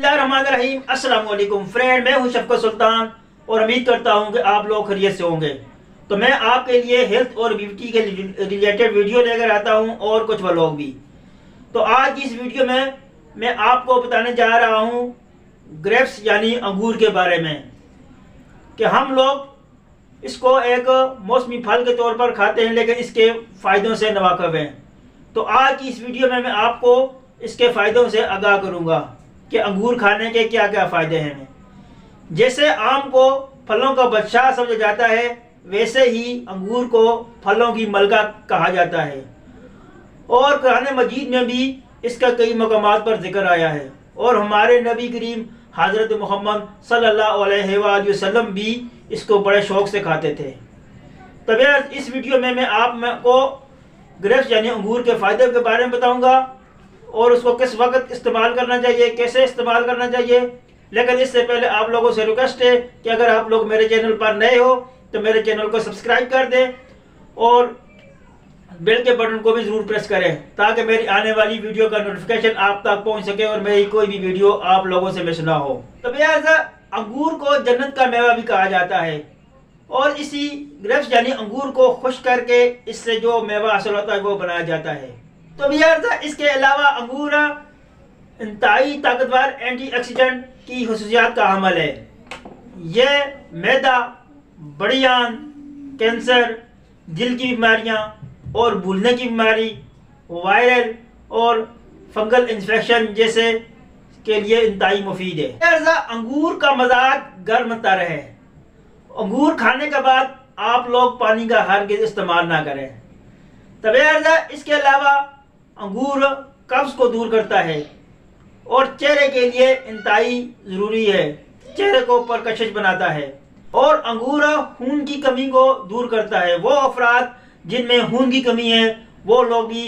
बिस्मिल्लाहिर्रहमानिर्रहीम। अस्सलाम वालेकुम फ्रेंड, मैं हूं शफकत सुल्तान और उम्मीद करता हूं कि आप लोग खैरियत से होंगे। तो मैं आपके लिए हेल्थ और ब्यूटी के रिलेटेड वीडियो लेकर आता हूं और कुछ व्लॉग भी। तो आज इस वीडियो में मैं आपको बताने जा रहा हूं ग्रेप्स यानी अंगूर के बारे में, कि हम लोग इसको एक मौसमी फल के तौर पर खाते हैं लेकिन इसके फ़ायदों से नावाकिफ़ हैं। तो आज की इस वीडियो में मैं आपको इसके फ़ायदों से आगाह करूंगा कि अंगूर खाने के क्या क्या फ़ायदे हैं। जैसे आम को फलों का बादशाह समझा जाता है, वैसे ही अंगूर को फलों की मलका कहा जाता है। और कुरान मजीद में भी इसका कई मकामात पर जिक्र आया है और हमारे नबी करीम हज़रत मोहम्मद सल्लल्लाहु अलैहि वसल्लम भी इसको बड़े शौक़ से खाते थे। तब इस वीडियो में मैं आपको ग्रेप्स यानी अंगूर के फ़ायदे के बारे में बताऊंगा और उसको किस वक्त इस्तेमाल करना चाहिए, कैसे इस्तेमाल करना चाहिए। लेकिन इससे पहले आप लोगों से रिक्वेस्ट है कि अगर आप लोग मेरे चैनल पर नए हो तो मेरे चैनल को सब्सक्राइब कर दें और बेल के बटन को भी ज़रूर प्रेस करें ताकि मेरी आने वाली वीडियो का नोटिफिकेशन आप तक पहुंच सके और मेरी कोई भी वीडियो आप लोगों से मिस ना हो। तो भैया अंगूर को जन्नत का मेवा भी कहा जाता है और इसी ग्रेप्स यानी अंगूर को खुश करके इससे जो मेवा हासिल होता है वो बनाया जाता है। तो भैया इसके अलावा अंगूर इंतहाई ताकतवर एंटीऑक्सीडेंट की खुसूसियात का हामिल है। यह मैदा, बड़ियान, कैंसर, दिल की बीमारियां और भूलने की बीमारी, वायरल और फंगल इन्फेक्शन जैसे के लिए इंतहाई मुफीद है। अंगूर का मजाक गर्म तर है। अंगूर खाने के बाद आप लोग पानी का हरगिज़ इस्तेमाल ना करें। तब इसके अलावा अंगूर कब्ज को दूर करता है और चेहरे के लिए इंतहाई ज़रूरी है, चेहरे को परकशिश बनाता है। और अंगूर खून की कमी को दूर करता है। वो अफराद जिनमें खून की कमी है वो लोग भी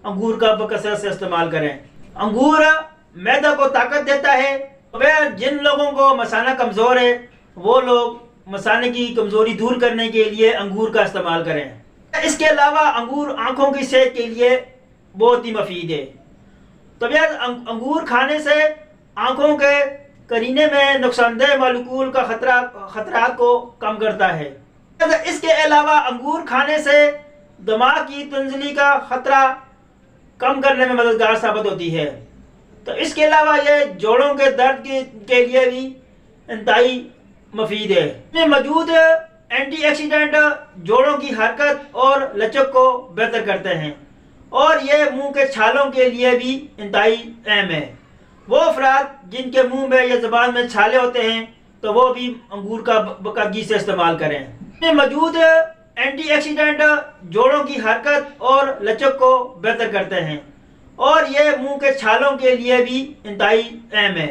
अंगूर का बकसरत से इस्तेमाल करें। अंगूर मैदा को ताकत देता है। वह जिन लोगों को मसाना कमज़ोर है वो लोग मसाने की कमज़ोरी दूर करने के लिए अंगूर का इस्तेमाल करें। इसके अलावा अंगूर आँखों की सेहत के लिए बहुत ही मुफीद है। तो भैया अंगूर खाने से आँखों के करीने में नुकसानदेह मालिक्यूल का खतरात को कम करता है। इसके अलावा अंगूर खाने से दिमाग की तंजली का खतरा कम करने में मददगार साबित होती है। तो इसके अलावा यह जोड़ों के दर्द के लिए भी इंतहाई मुफीद है। इसमें मौजूद एंटीऑक्सीडेंट जोड़ों की हरकत और लचक को बेहतर करते हैं और ये मुंह के छालों के लिए भी इंतहाई अहम है। वो अफराद जिनके मुंह में या ज़बान में छाले होते हैं तो वो भी अंगूर का बाकायदगी से इस्तेमाल करें। इसमें मौजूद एंटीऑक्सीडेंट जोड़ों की हरकत और लचक को बेहतर करते हैं और ये मुंह के छालों के लिए भी इंतहाई अहम है।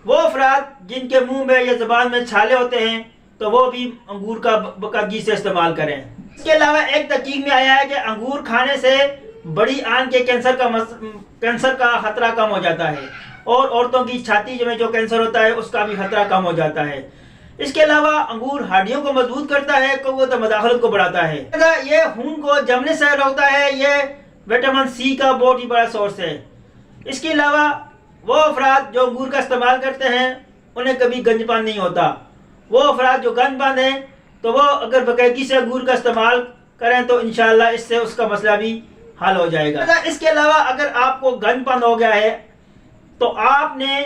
वो अफराद जिनके मुंह में या ज़बान में छाले होते हैं तो वो भी अंगूर का बाकायदगी से इस्तेमाल करें। इसके अलावा एक तहकीक में आया है कि अंगूर खाने से बड़ी आंत के कैंसर का खतरा कम हो जाता है और औरतों की छाती में जो कैंसर होता है उसका भी खतरा कम हो जाता है। इसके अलावा अंगूर हड्डियों को मजबूत करता है, क़ुव्वत मदाखलत को बढ़ाता है। ये खून को जमने से रोकता है। ये विटामिन सी का बहुत ही बड़ा सोर्स है। इसके अलावा वो अफराद जो अंगूर का इस्तेमाल करते हैं उन्हें कभी गंजपान नहीं होता। वो अफराद जो गंजपान हैं तो वो अगर बाकायदगी से अंगूर का इस्तेमाल करें तो इंशाअल्लाह इससे उसका मसला भी हल हो जाएगा। इसके अलावा अगर आपको गंजपान हो गया है तो आपने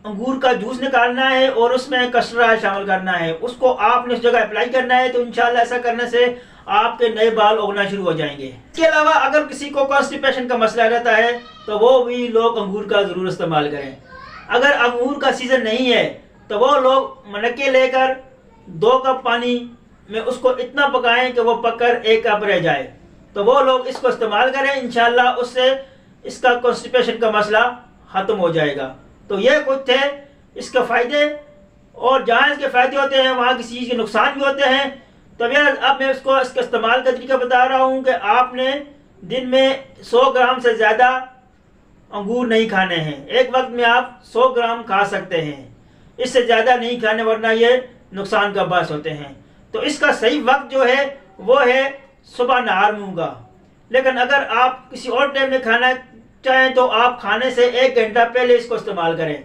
अंगूर का जूस निकालना है और उसमें कस्टर्ड शामिल करना है, उसको आपने उस जगह अप्लाई करना है। तो इंशाल्लाह ऐसा करने से आपके नए बाल उगना शुरू हो जाएंगे। इसके अलावा अगर किसी को कॉन्स्टिपेशन का मसला रहता है तो वो भी लोग अंगूर का ज़रूर इस्तेमाल करें। अगर अंगूर का सीज़न नहीं है तो वो लोग मनके लेकर 2 कप पानी में उसको इतना पकाएं कि वो पककर 1 कप रह जाए, तो वो लोग इसको इस्तेमाल करें। इंशाल्लाह उससे इसका कॉन्स्टिपेशन का मसला ख़त्म हो जाएगा। तो ये कुछ थे इसके फ़ायदे, और जहाँ इसके फ़ायदे होते हैं वहाँ किसी चीज़ के नुकसान भी होते हैं। तो भैया अब मैं इसके इस्तेमाल का तरीका बता रहा हूँ कि आपने दिन में 100 ग्राम से ज़्यादा अंगूर नहीं खाने हैं। एक वक्त में आप 100 ग्राम खा सकते हैं, इससे ज़्यादा नहीं खाने वरना ये नुकसान का बायस होते हैं। तो इसका सही वक्त जो है वो है सुबह नहार मुँह का। लेकिन अगर आप किसी और टाइम में खाना चाहें तो आप खाने से 1 घंटा पहले इसको इस्तेमाल करें।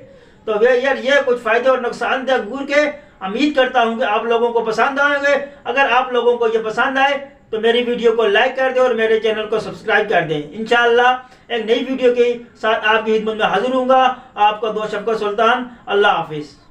तो वे यार ये कुछ फ़ायदे और नुकसान थे अंगूर के। उम्मीद करता हूँ कि आप लोगों को पसंद आएंगे। अगर आप लोगों को ये पसंद आए तो मेरी वीडियो को लाइक कर दें और मेरे चैनल को सब्सक्राइब कर दें। इंशाअल्लाह एक नई वीडियो के साथ आपकी खिदमत में हाजिर हूँगा। आपका दोस्त शफकत सुल्तान। अल्लाह हाफिज़।